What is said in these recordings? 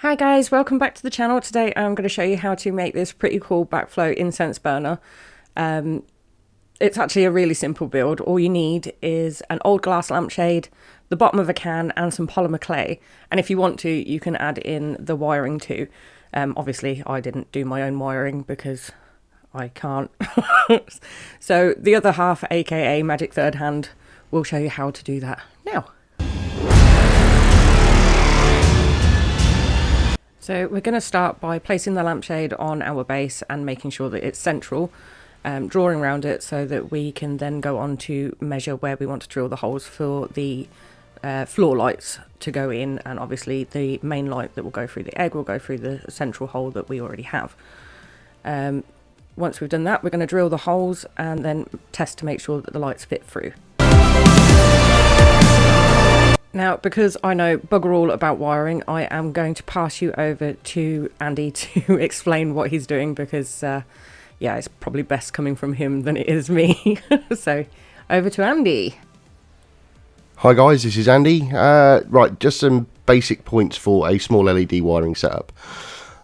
Hi guys, welcome back to the channel. Today I'm going to show you how to make this pretty cool backflow incense burner. It's actually a really simple build. All you need is an old glass lampshade, the bottom of a can and some polymer clay. And if you want to, you can add in the wiring too. Obviously I didn't do my own wiring because I can't. So the other half, aka Magic Third Hand, will show you how to do that now. So we're going to start by placing the lampshade on our base and making sure that it's central, drawing around it so that we can then go on to measure where we want to drill the holes for the floor lights to go in, and obviously the main light that will go through the egg will go through the central hole that we already have. Once we've done that, we're going to drill the holes and then test to make sure that the lights fit through. Now, because I know bugger all about wiring, I am going to pass you over to Andy to explain what he's doing because, yeah, it's probably best coming from him than it is me. So, over to Andy. Hi guys, this is Andy. Right, just some basic points for a small LED wiring setup.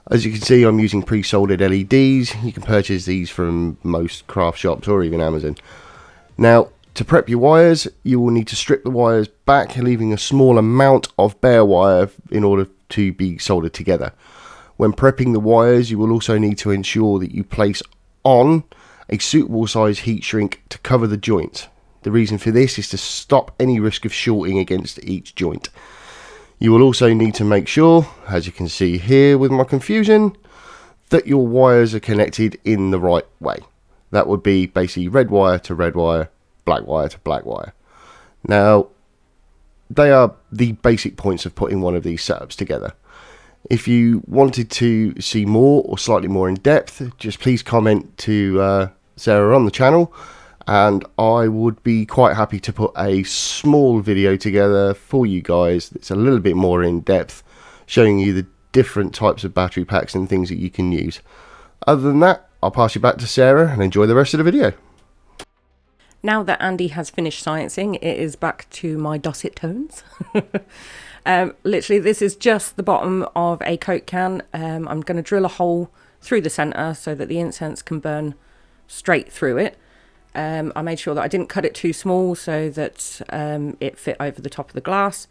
As you can see, I'm using pre-soldered LEDs. You can purchase these from most craft shops or even Amazon. Now, to prep your wires, you will need to strip the wires back, leaving a small amount of bare wire in order to be soldered together. When prepping the wires, you will also need to ensure that you place on a suitable size heat shrink to cover the joint. The reason for this is to stop any risk of shorting against each joint. You will also need to make sure, as you can see here with my confusion, that your wires are connected in the right way. That would be basically red wire to red wire, black wire to black wire. Now, they are the basic points of putting one of these setups together. If you wanted to see more or slightly more in depth, just please comment to Sarah on the channel, and I would be quite happy to put a small video together for you guys that's a little bit more in depth, showing you the different types of battery packs and things that you can use. Other than that, I'll pass you back to Sarah and enjoy the rest of the video. Now that Andy has finished sciencing, it is back to my dulcet tones. Literally, this is just the bottom of a Coke can. I'm going to drill a hole through the centre so that the incense can burn straight through it. I made sure that I didn't cut it too small so that it fit over the top of the glass.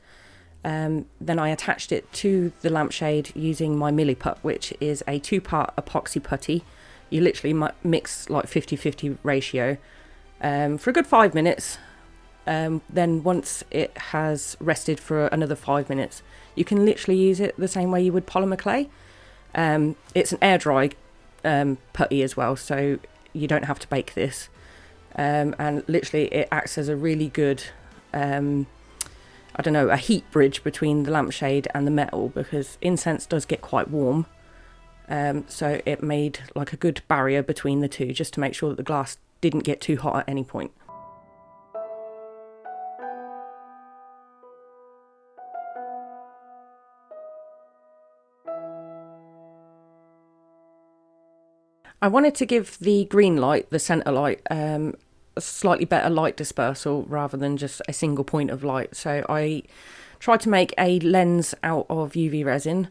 Then I attached it to the lampshade using my Milliput, which is a 2-part epoxy putty. You literally mix like 50-50 ratio. For a good 5 minutes. Then once it has rested for another 5 minutes, you can literally use it the same way you would polymer clay. It's an air dry putty as well, so you don't have to bake this. And literally it acts as a really good, I don't know, a heat bridge between the lampshade and the metal, because incense does get quite warm. So it made like a good barrier between the two, just to make sure that the glass didn't get too hot at any point. I wanted to give the green light, the centre light, a slightly better light dispersal rather than just a single point of light. So I tried to make a lens out of UV resin.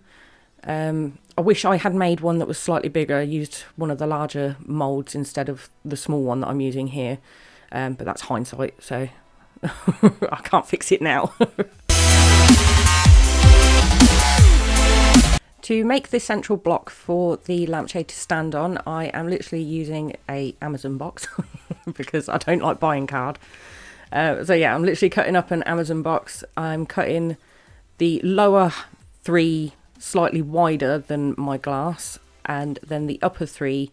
I wish I had made one that was slightly bigger. I used one of the larger moulds instead of the small one that I'm using here, but that's hindsight, so I can't fix it now. To make this central block for the lampshade to stand on, I am literally using a Amazon box because I don't like buying card. So yeah, I'm literally cutting up an Amazon box. I'm cutting the lower 3 slightly wider than my glass, and then the upper 3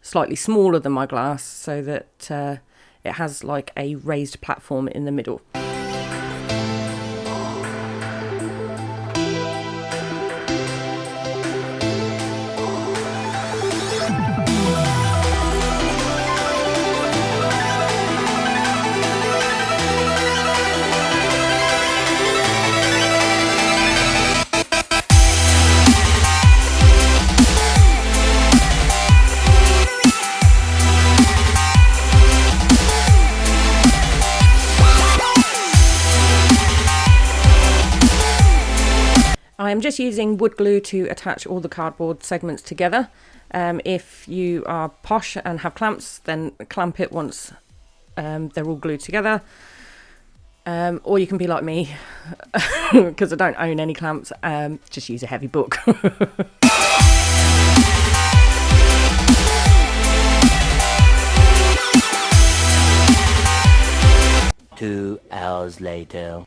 slightly smaller than my glass, so that it has like a raised platform in the middle. I am just using wood glue to attach all the cardboard segments together. If you are posh and have clamps, then clamp it once they're all glued together. Or you can be like me, because I don't own any clamps, just use a heavy book. 2 hours later.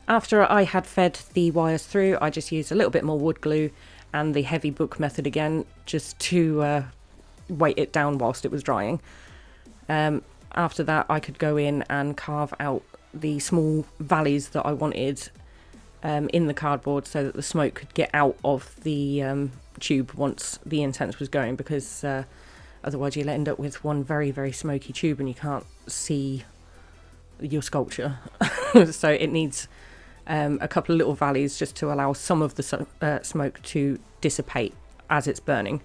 After I had fed the wires through, I just used a little bit more wood glue and the heavy book method again, just to weight it down whilst it was drying. After that, I could go in and carve out the small valleys that I wanted in the cardboard, so that the smoke could get out of the tube once the incense was going, because otherwise you'll end up with one very, very smoky tube and you can't see your sculpture. So it needs a couple of little valleys just to allow some of the smoke to dissipate as it's burning.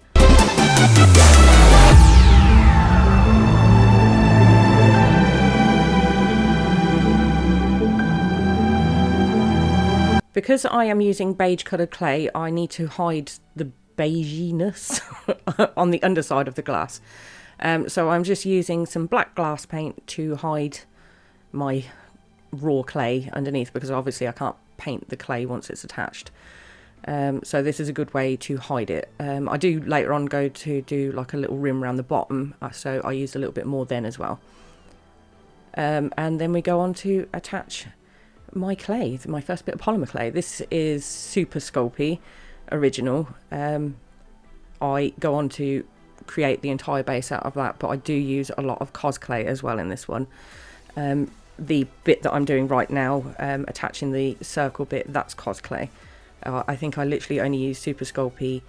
Because I am using beige coloured clay, I need to hide the beiginess on the underside of the glass. So I'm just using some black glass paint to hide my raw clay underneath, because obviously I can't paint the clay once it's attached. So this is a good way to hide it. I do later on go to do like a little rim around the bottom, so I use a little bit more then as well. And then we go on to attach my clay, my first bit of polymer clay. This is super Sculpey original. I go on to create the entire base out of that, but I do use a lot of cos clay as well in this one. The bit that I'm doing right now, attaching the circle bit, that's cos clay. I think I literally only used super Sculpey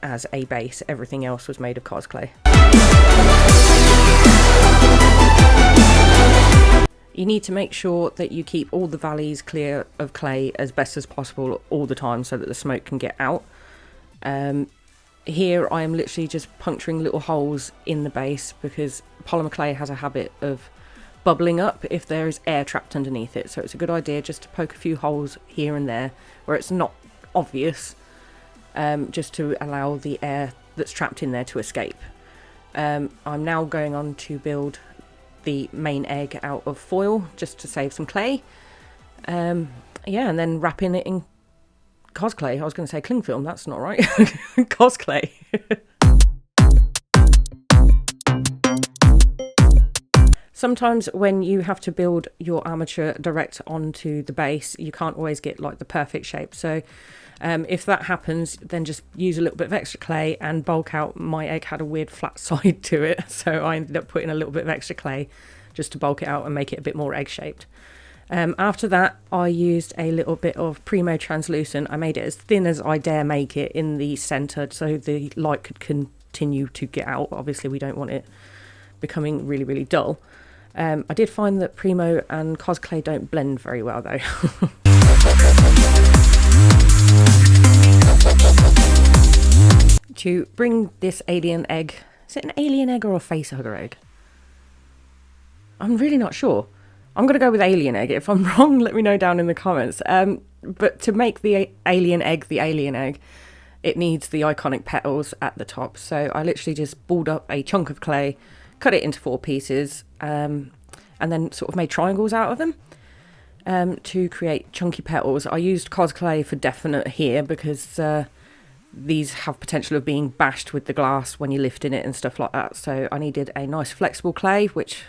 as a base. Everything else was made of cos clay. You need to make sure that you keep all the valleys clear of clay as best as possible all the time, so that the smoke can get out. Here I am literally just puncturing little holes in the base, because polymer clay has a habit of bubbling up if there is air trapped underneath it. So it's a good idea just to poke a few holes here and there where it's not obvious, just to allow the air that's trapped in there to escape. I'm now going on to build the main egg out of foil, just to save some clay. Yeah, and then wrapping it in cos clay. I was going to say cling film, that's not right. Cos clay. Sometimes when you have to build your armature direct onto the base, you can't always get like the perfect shape. So if that happens, then just use a little bit of extra clay and bulk out. My egg had a weird flat side to it, so I ended up putting a little bit of extra clay just to bulk it out and make it a bit more egg shaped. After that, I used a little bit of Primo translucent. I made it as thin as I dare make it in the centre, so the light could continue to get out. Obviously we don't want it becoming really, really dull. I did find that Primo and cos clay don't blend very well though. To bring this alien egg, is it an alien egg or a facehugger egg? I'm really not sure. I'm going to go with alien egg. If I'm wrong, let me know down in the comments. But to make the alien egg, it needs the iconic petals at the top. So I literally just balled up a chunk of clay, cut it into 4 pieces, and then sort of made triangles out of them to create chunky petals. I used cos clay for definite here, because these have potential of being bashed with the glass when you're lifting it and stuff like that. So I needed a nice flexible clay, which,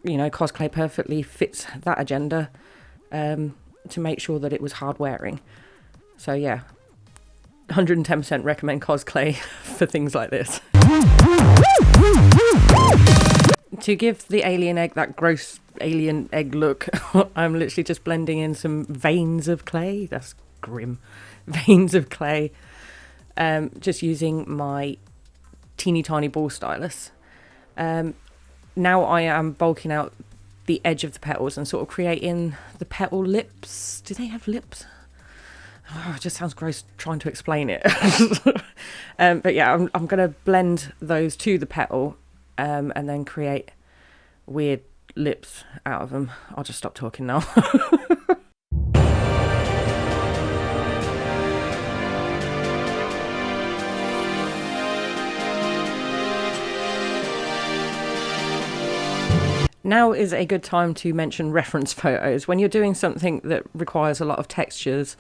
you know, cos clay perfectly fits that agenda. to make sure that it was hard wearing. So yeah, 110% recommend cosplay for things like this. To give the alien egg that gross alien egg look, I'm literally just blending in some veins of clay. That's grim. Veins of clay. Just using my teeny tiny ball stylus. Now I am bulking out the edge of the petals and sort of creating the petal lips. Do they have lips? Oh, it just sounds gross trying to explain it. But yeah, I'm going to blend those to the petal and then create weird lips out of them. I'll just stop talking now. Now is a good time to mention reference photos. When you're doing something that requires a lot of textures,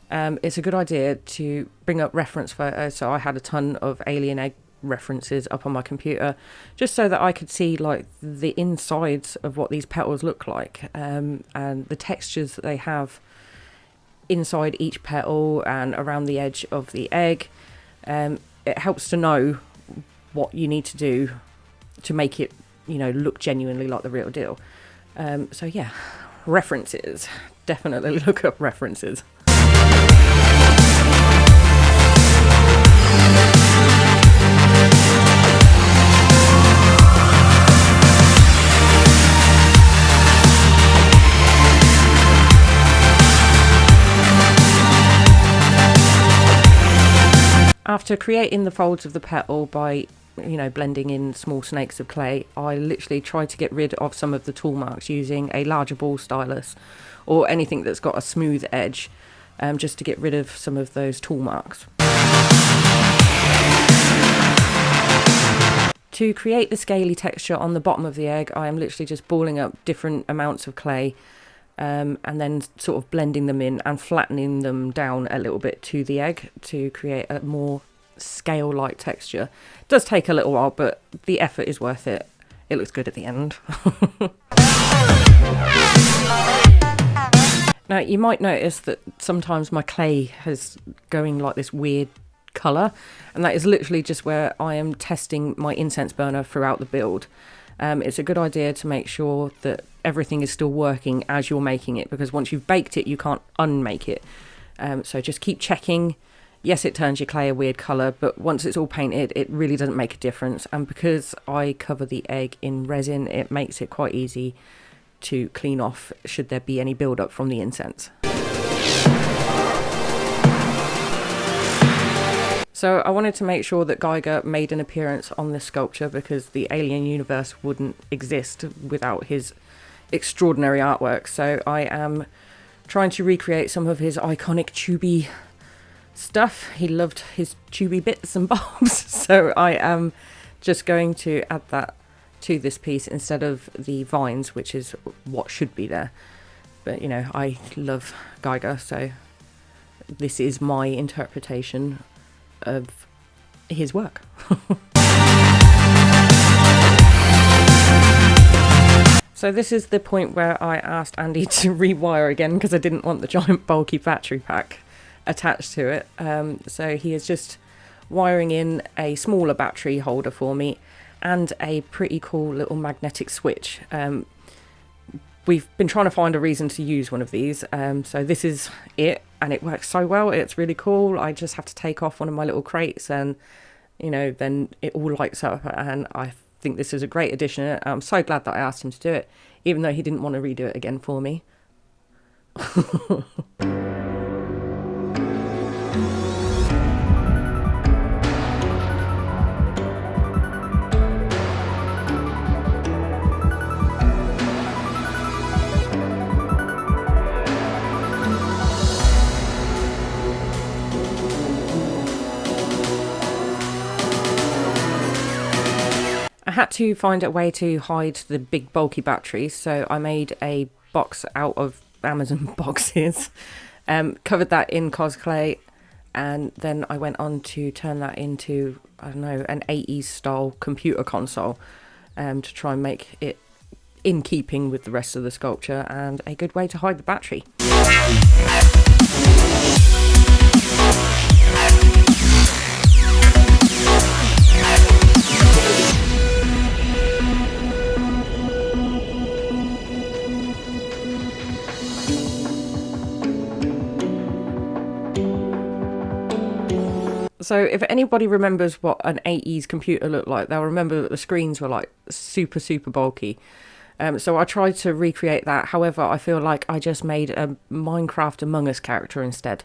it's a good idea to bring up reference photos. So I had a ton of alien egg references up on my computer just so that I could see like the insides of what these petals look like, and the textures that they have inside each petal and around the edge of the egg. It helps to know what you need to do to make it, you know, look genuinely like the real deal. So yeah, references. Definitely look up references. After creating the folds of the petal by, you know, blending in small snakes of clay, I literally tried to get rid of some of the tool marks using a larger ball stylus or anything that's got a smooth edge, just to get rid of some of those tool marks. To create the scaly texture on the bottom of the egg, I am literally just balling up different amounts of clay and then sort of blending them in and flattening them down a little bit to the egg to create a more scale-like texture. It does take a little while, but the effort is worth it. It looks good at the end. Now, you might notice that sometimes my clay is going like this weird colour, and that is literally just where I am testing my incense burner throughout the build. It's a good idea to make sure that everything is still working as you're making it, because once you've baked it, you can't unmake it. So just keep checking. Yes, it turns your clay a weird colour, but once it's all painted, it really doesn't make a difference. And because I cover the egg in resin, it makes it quite easy to clean off should there be any build-up from the incense. So I wanted to make sure that Geiger made an appearance on this sculpture because the alien universe wouldn't exist without his extraordinary artwork. So I am trying to recreate some of his iconic tubey stuff. He loved his tubey bits and bobs. So I am just going to add that to this piece instead of the vines, which is what should be there. But, you know, I love Geiger, so this is my interpretation of his work. So this is the point where I asked Andy to rewire again because I didn't want the giant bulky battery pack attached to it. So he is just wiring in a smaller battery holder for me and a pretty cool little magnetic switch. We've been trying to find a reason to use one of these, so this is it, and it works so well. It's really cool. I just have to take off one of my little crates and, you know, then it all lights up, and I think this is a great addition. I'm so glad that I asked him to do it, even though he didn't want to redo it again for me. I had to find a way to hide the big bulky batteries, so I made a box out of Amazon boxes, covered that in cosplay, and then I went on to turn that into, I don't know, an 80s style computer console, to try and make it in keeping with the rest of the sculpture and a good way to hide the battery. So if anybody remembers what an 80s computer looked like, they'll remember that the screens were like super, super bulky. So I tried to recreate that. However, I feel like I just made a Minecraft Among Us character instead.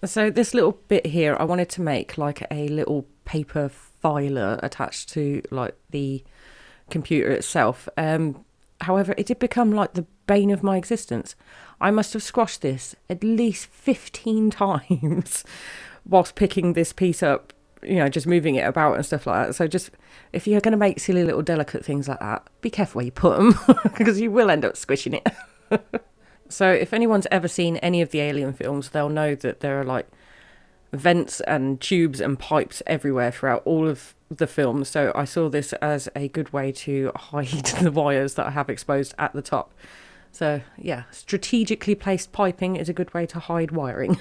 So this little bit here, I wanted to make like a little paper filer attached to like the computer itself. However, it did become like the bane of my existence. I must have squashed this at least 15 times whilst picking this piece up, you know, just moving it about and stuff like that. So just, if you're going to make silly little delicate things like that, be careful where you put them because you will end up squishing it. So if anyone's ever seen any of the Alien films, they'll know that there are like vents and tubes and pipes everywhere throughout all of the films. So I saw this as a good way to hide the wires that I have exposed at the top. So yeah, strategically placed piping is a good way to hide wiring.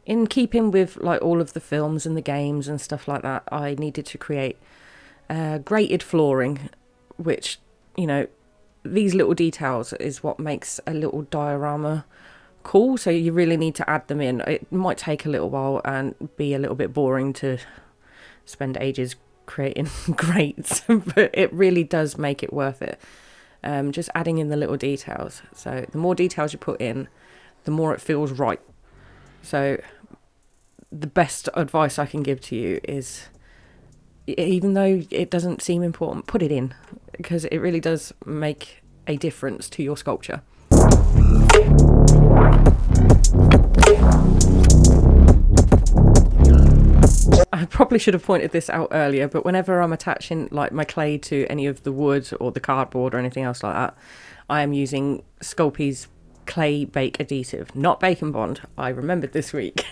In keeping with like all of the films and the games and stuff like that, I needed to create grated flooring, which, you know, these little details is what makes a little diorama cool. So you really need to add them in. It might take a little while and be a little bit boring to spend ages creating grates, but it really does make it worth it. Just adding in the little details. So the more details you put in, the more it feels right. So the best advice I can give to you is, even though it doesn't seem important, put it in, because it really does make a difference to your sculpture. I probably should have pointed this out earlier, but whenever I'm attaching like my clay to any of the wood or the cardboard or anything else like that, I am using Sculpey's clay bake adhesive, not Bacon Bond. I remembered this week.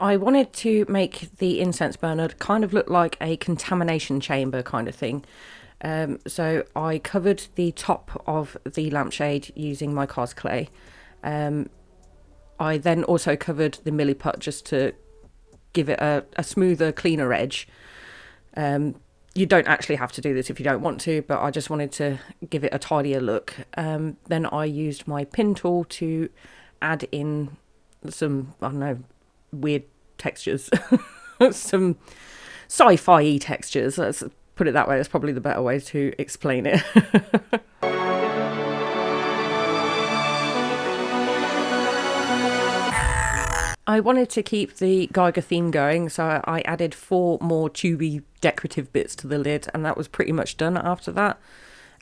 I wanted to make the incense burner kind of look like a contamination chamber kind of thing. So I covered the top of the lampshade using my cos clay. I then also covered the milliput just to give it a smoother, cleaner edge. You don't actually have to do this if you don't want to, but I just wanted to give it a tidier look. Then I used my pin tool to add in some, I don't know, weird textures. Some sci-fi textures, let's put it that way. That's probably the better way to explain it. I wanted to keep the Geiger theme going, so I added 4 more tubey decorative bits to the lid, and that was pretty much done after that.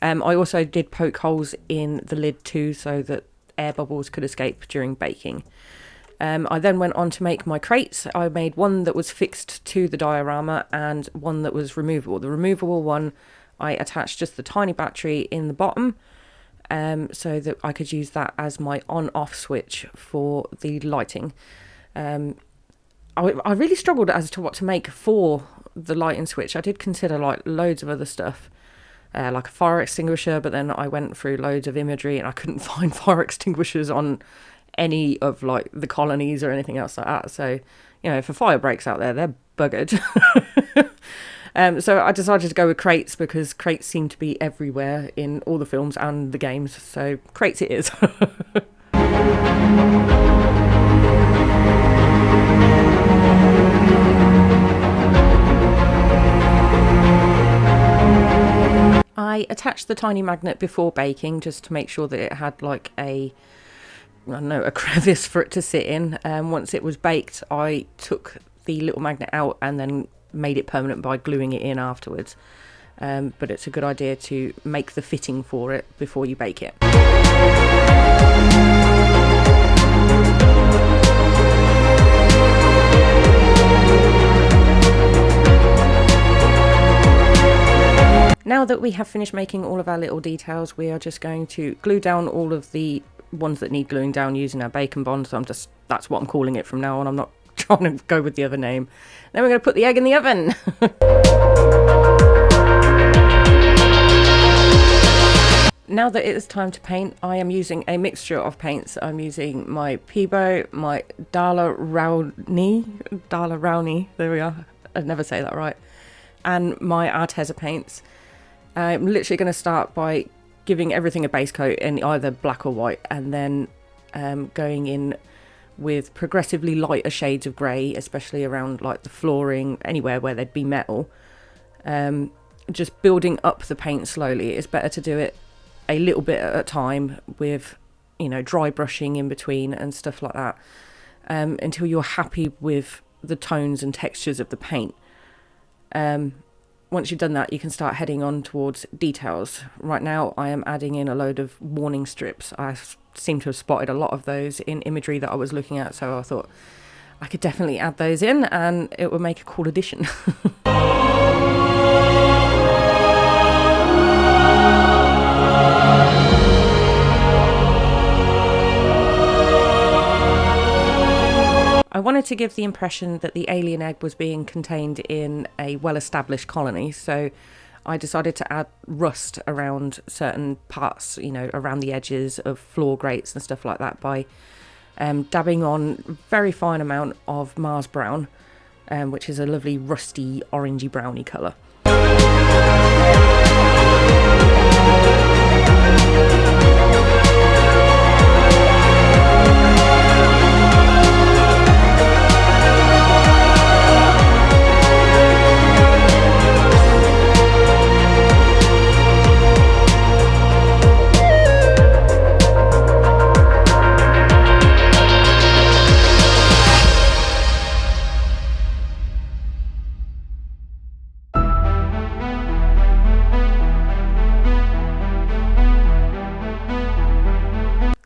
I also did poke holes in the lid too, so that air bubbles could escape during baking. I then went on to make my crates. I made one that was fixed to the diorama and one that was removable. The removable one, I attached just the tiny battery in the bottom, so that I could use that as my on-off switch for the lighting. I really struggled as to what to make for the lighting switch. I did consider like loads of other stuff, like a fire extinguisher, but then I went through loads of imagery and I couldn't find fire extinguishers on any of like the colonies or anything else like that. So, you know, if a fire breaks out there, they're buggered. So I decided to go with crates because crates seem to be everywhere in all the films and the games. So crates it is. I attached the tiny magnet before baking just to make sure that it had like a crevice for it to sit in. Once it was baked, I took the little magnet out and then made it permanent by gluing it in afterwards. But it's a good idea to make the fitting for it before you bake it. Now that we have finished making all of our little details, we are just going to glue down all of the ones that need gluing down using our bacon bond. So that's what I'm calling it from now on. I'm not trying to go with the other name. Then we're going to put the egg in the oven. Now that it is time to paint, I am using a mixture of paints. I'm using my Peebo, my Daler-Rowney, there we are, I'd never say that right, and my Arteza paints. I'm literally going to start by giving everything a base coat in either black or white, and then going in with progressively lighter shades of grey, especially around like the flooring, anywhere where there'd be metal. Just building up the paint slowly. It's better to do it a little bit at a time with, dry brushing in between and stuff like that, until you're happy with the tones and textures of the paint. Once you've done that, you can start heading on towards details. Right now, I am adding in a load of warning strips. I seem to have spotted a lot of those in imagery that I was looking at, so I thought I could definitely add those in and it would make a cool addition. I wanted to give the impression that the alien egg was being contained in a well-established colony, so I decided to add rust around certain parts, around the edges of floor grates and stuff like that by dabbing on a very fine amount of Mars brown, which is a lovely rusty orangey browny colour.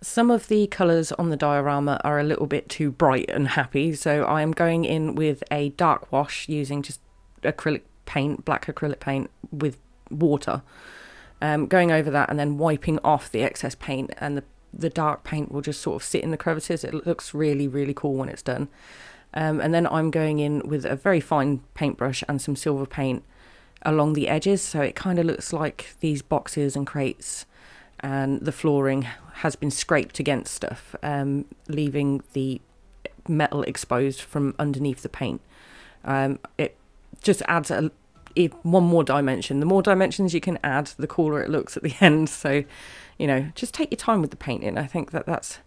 Some of the colours on the diorama are a little bit too bright and happy, so I am going in with a dark wash using just acrylic paint, black acrylic paint with water, going over that and then wiping off the excess paint, and the dark paint will just sort of sit in the crevices. It looks really, really cool when it's done. And then I'm going in with a very fine paintbrush and some silver paint along the edges, so it kind of looks like these boxes and crates and the flooring has been scraped against stuff, leaving the metal exposed from underneath the paint. It just adds one more dimension. The more dimensions you can add, the cooler it looks at the end. So, just take your time with the painting. I think that's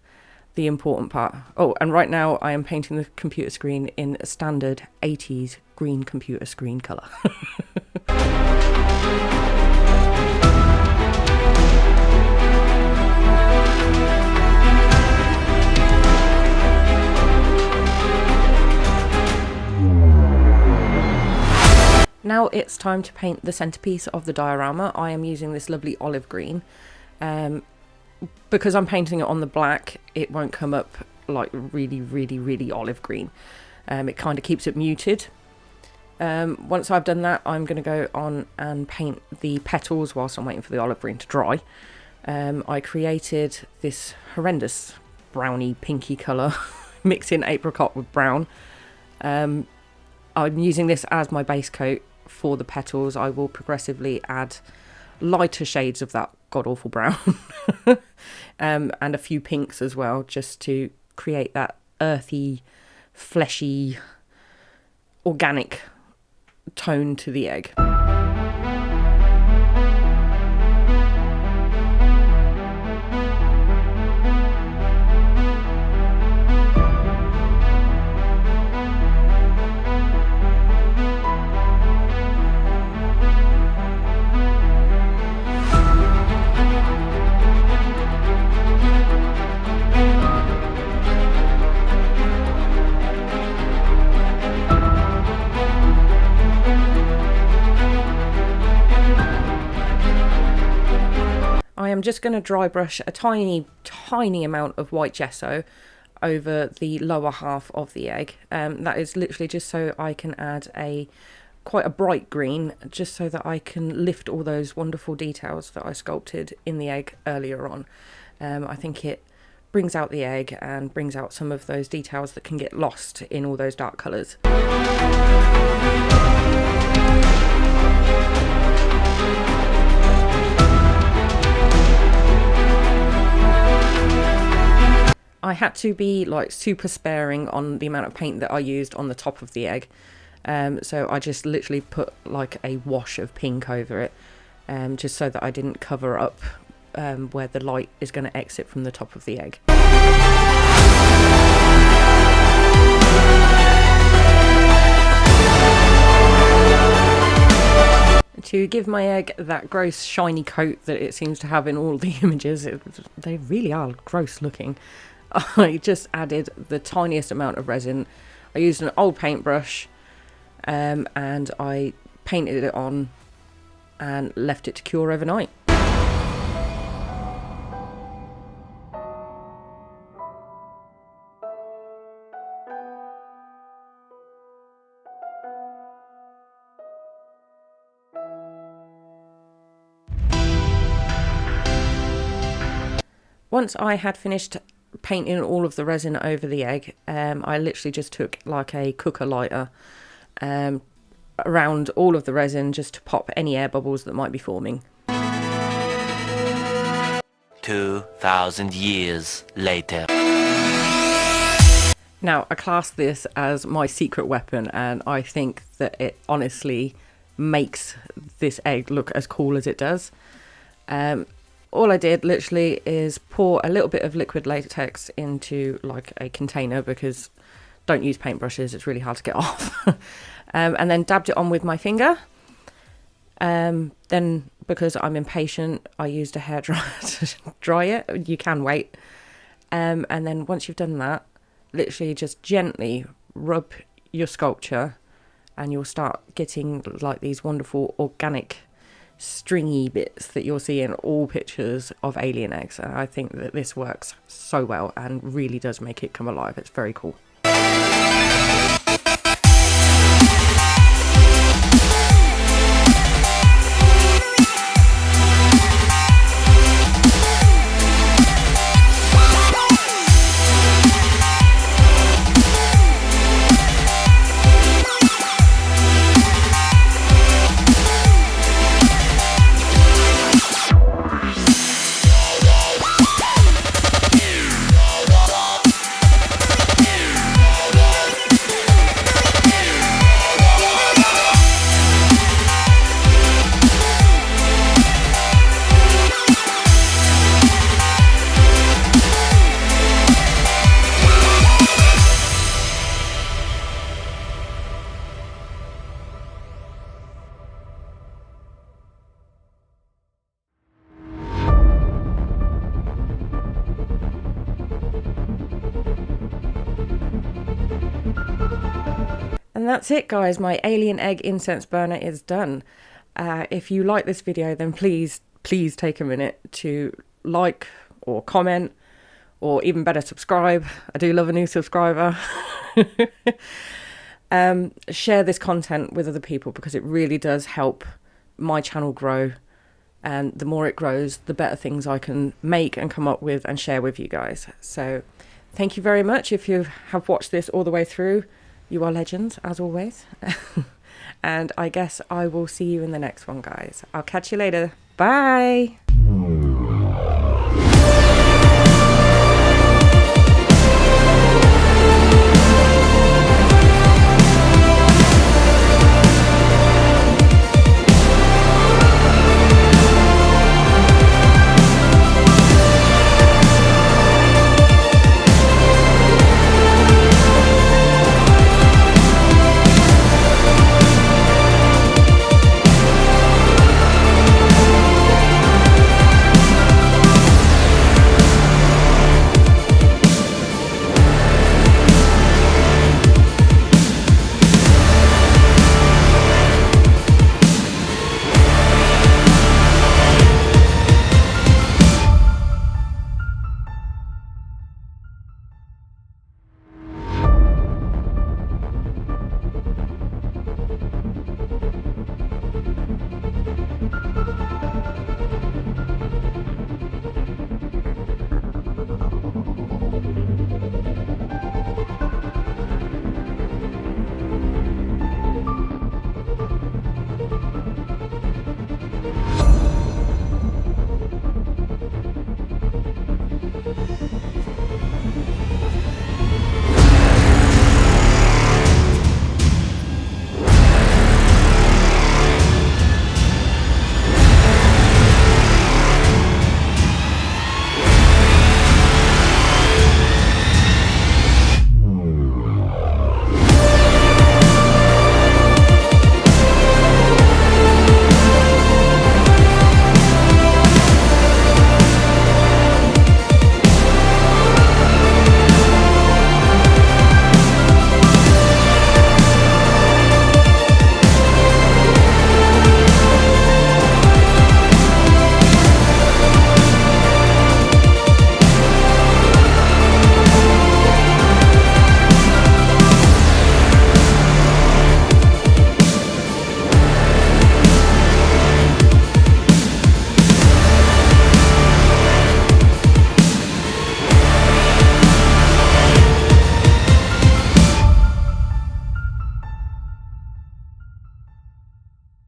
the important part. Oh, and right now I am painting the computer screen in a standard 80s green computer screen colour. Now it's time to paint the centerpiece of the diorama. I am using this lovely olive green. Because I'm painting it on the black, it won't come up like really, really, really olive green. It kind of keeps it muted. Once I've done that, I'm going to go on and paint the petals whilst I'm waiting for the olive green to dry. I created this horrendous browny pinky colour, mixing apricot with brown. I'm using this as my base coat for the petals. I will progressively add lighter shades of that god-awful brown and a few pinks as well, just to create that earthy, fleshy, organic tone to the egg. I am just going to dry brush a tiny amount of white gesso over the lower half of the egg. That is literally just so I can add quite a bright green, just so that I can lift all those wonderful details that I sculpted in the egg earlier on. I think it brings out the egg and brings out some of those details that can get lost in all those dark colours. I had to be like super sparing on the amount of paint that I used on the top of the egg. So I just literally put like a wash of pink over it, just so that I didn't cover up where the light is going to exit from the top of the egg. To give my egg that gross shiny coat that it seems to have in all the images, they really are gross looking. I just added the tiniest amount of resin. I used an old paintbrush and I painted it on and left it to cure overnight. Once I had finished painting all of the resin over the egg, I literally just took like a cooker lighter around all of the resin just to pop any air bubbles that might be forming. 2,000 years later. Now, I class this as my secret weapon, and I think that it honestly makes this egg look as cool as it does. All I did literally is pour a little bit of liquid latex into like a container, because don't use paintbrushes, it's really hard to get off. And then dabbed it on with my finger. Then, because I'm impatient, I used a hairdryer to dry it. You can wait. And then once you've done that, literally just gently rub your sculpture and you'll start getting like these wonderful organic stringy bits that you'll see in all pictures of alien eggs. And I think that this works so well and really does make it come alive. It's very cool. And that's it, guys. My alien egg incense burner is done. If you like this video, then please take a minute to like or comment, or even better, subscribe. I do love a new subscriber. Share this content with other people, because it really does help my channel grow. And the more it grows, the better things I can make and come up with and share with you guys. So thank you very much. If you have watched this all the way through, you are legends, as always. And I guess I will see you in the next one, guys. I'll catch you later. Bye.